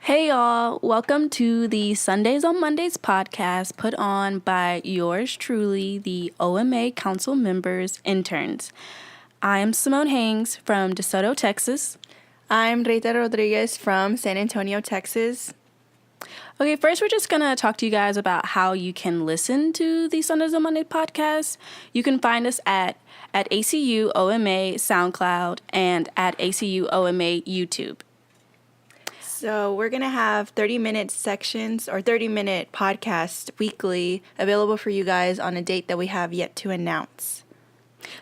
Hey y'all, welcome to the Sundays on Mondays podcast put on by yours truly, the OMA Council members interns. I'm Simone Hangs from DeSoto, Texas. I'm Rita Rodriguez from San Antonio, Texas. Okay, first we're just going to talk to you guys about how you can listen to the Sundays on Monday podcast. You can find us at ACU OMA SoundCloud and at ACU OMA YouTube. So we're going to have 30-minute sections or 30-minute podcast weekly available for you guys on a date that we have yet to announce.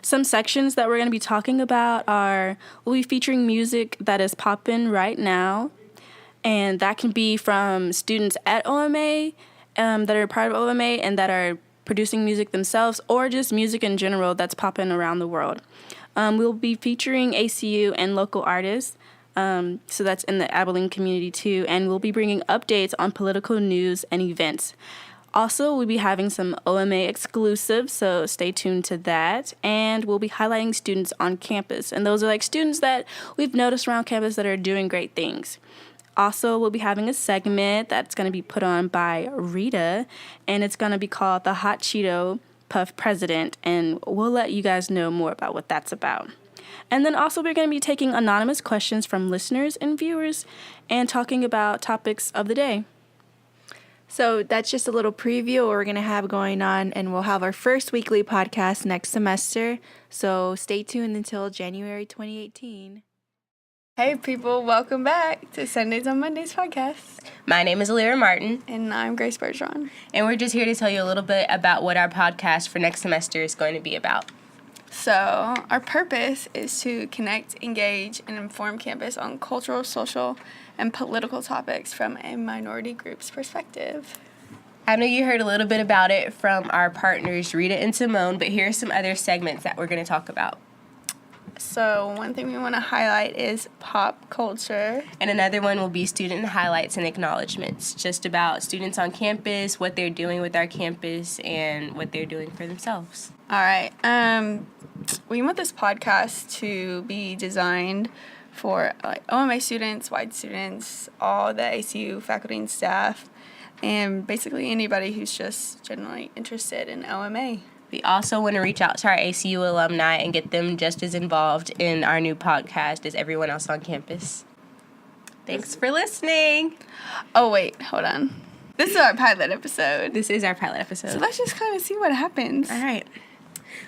Some sections that we're going to be talking about we'll be featuring music that is popping right now. And that can be from students at OMA that are part of OMA and that are producing music themselves, or just music in general that's popping around the world. We'll be featuring ACU and local artists. So that's in the Abilene community too, and we'll be bringing updates on political news and events. Also, we'll be having some OMA exclusives, so stay tuned to that. And we'll be highlighting students on campus, and those are like students that we've noticed around campus that are doing great things. Also, we'll be having a segment that's going to be put on by Rita, and it's going to be called The Hot Cheeto Puff President, and we'll let you guys know more about what that's about. And then also we're going to be taking anonymous questions from listeners and viewers and talking about topics of the day. So that's just a little preview of what we're going to have going on, and we'll have our first weekly podcast next semester. So stay tuned until January 2018. Hey people, welcome back to Sundays on Mondays podcast. My name is Alira Martin. And I'm Grace Bergeron. And we're just here to tell you a little bit about what our podcast for next semester is going to be about. So, our purpose is to connect, engage, and inform campus on cultural, social, and political topics from a minority group's perspective. I know you heard a little bit about it from our partners, Rita and Simone, but here are some other segments that we're going to talk about. So, one thing we want to highlight is pop culture. And another one will be student highlights and acknowledgments, just about students on campus, what they're doing with our campus, and what they're doing for themselves. All right. We want this podcast to be designed for OMA students, white students, all the ACU faculty and staff, and basically anybody who's just generally interested in OMA. We also want to reach out to our ACU alumni and get them just as involved in our new podcast as everyone else on campus. Thanks for listening. Oh, wait, hold on. This is our pilot episode. This is our pilot episode. So let's just kind of see what happens. All right.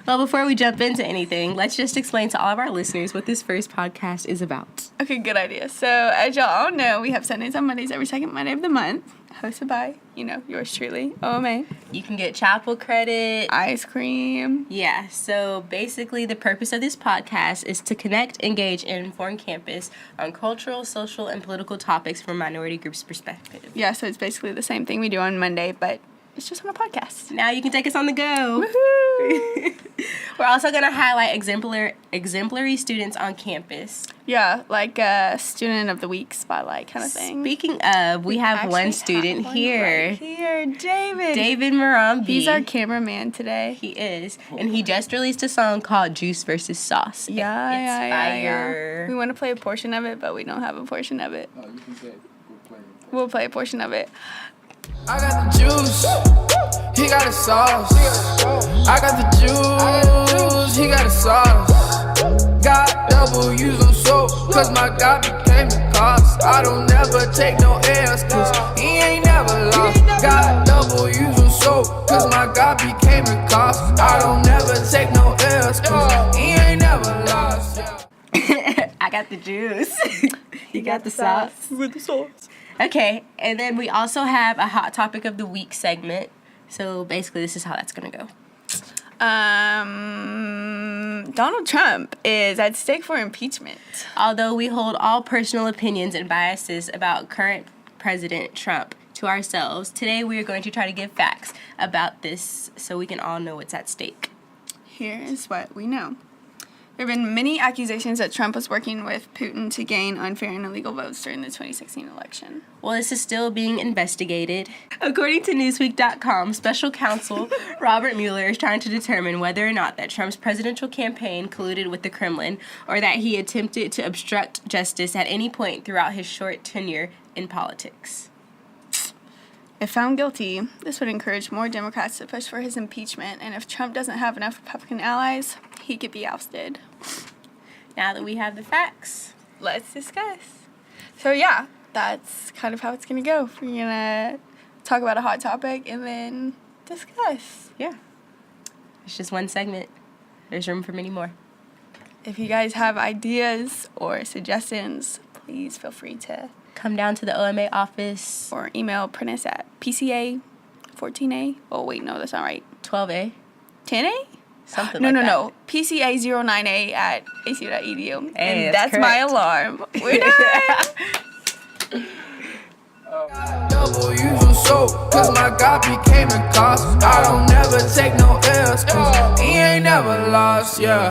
Well, before we jump into anything, let's just explain to all of our listeners what this first podcast is about. Okay, good idea. So, as y'all all know, we have Sundays on Mondays every second Monday of the month, hosted by, yours truly, OMA. You can get chapel credit. Ice cream. Yeah, so basically the purpose of this podcast is to connect, engage, and inform campus on cultural, social, and political topics from minority groups' perspective. Yeah, so it's basically the same thing we do on Monday, but it's just on a podcast. Now you can take us on the go. Woohoo! We're also going to highlight exemplary students on campus. Yeah, like a student of the week spotlight kind of thing. Speaking of, we have one student here. Right here, David. David Murambi. He's our cameraman today. He is. And he just released a song called Juice versus Sauce. Yeah. We want to play a portion of it, but we don't have a portion of it. Oh, you can say We'll play a portion of it. I got the juice, he got the sauce. I got the juice, he got the sauce. Got double use on soap, cause my God became the cost. I don't never take no L's, cause he ain't never lost. Got double use on soap, cause my God became the cost. I don't never take no L's, cause he ain't never lost. I got the juice. You got the sauce. With the sauce. Okay, and then we also have a hot topic of the week segment. So basically, this is how that's going to go. Donald Trump is at stake for impeachment. Although we hold all personal opinions and biases about current President Trump to ourselves, today we are going to try to give facts about this so we can all know what's at stake. Here's what we know. There have been many accusations that Trump was working with Putin to gain unfair and illegal votes during the 2016 election. Well, this is still being investigated. According to Newsweek.com, special counsel Robert Mueller is trying to determine whether or not that Trump's presidential campaign colluded with the Kremlin or that he attempted to obstruct justice at any point throughout his short tenure in politics. If found guilty, this would encourage more Democrats to push for his impeachment, and if Trump doesn't have enough Republican allies, he could be ousted. Now that we have the facts, Let's discuss. So yeah, that's kind of how it's going to go. We're going to talk about a hot topic and then discuss. yeah, it's just one segment. There's room for many more. If you guys have ideas or suggestions, please feel free to Come down to the OMA office. or email Prentice at PCA14A. Oh, wait, no, that's not right. 12A, 10A? something No, like no, that. no. PCA09A at acu.edu. Hey, and that's that's my correct. alarm. We're done. Double usual soap, cause my God became a cost. I don't never take no L's, cause he ain't never lost, yeah.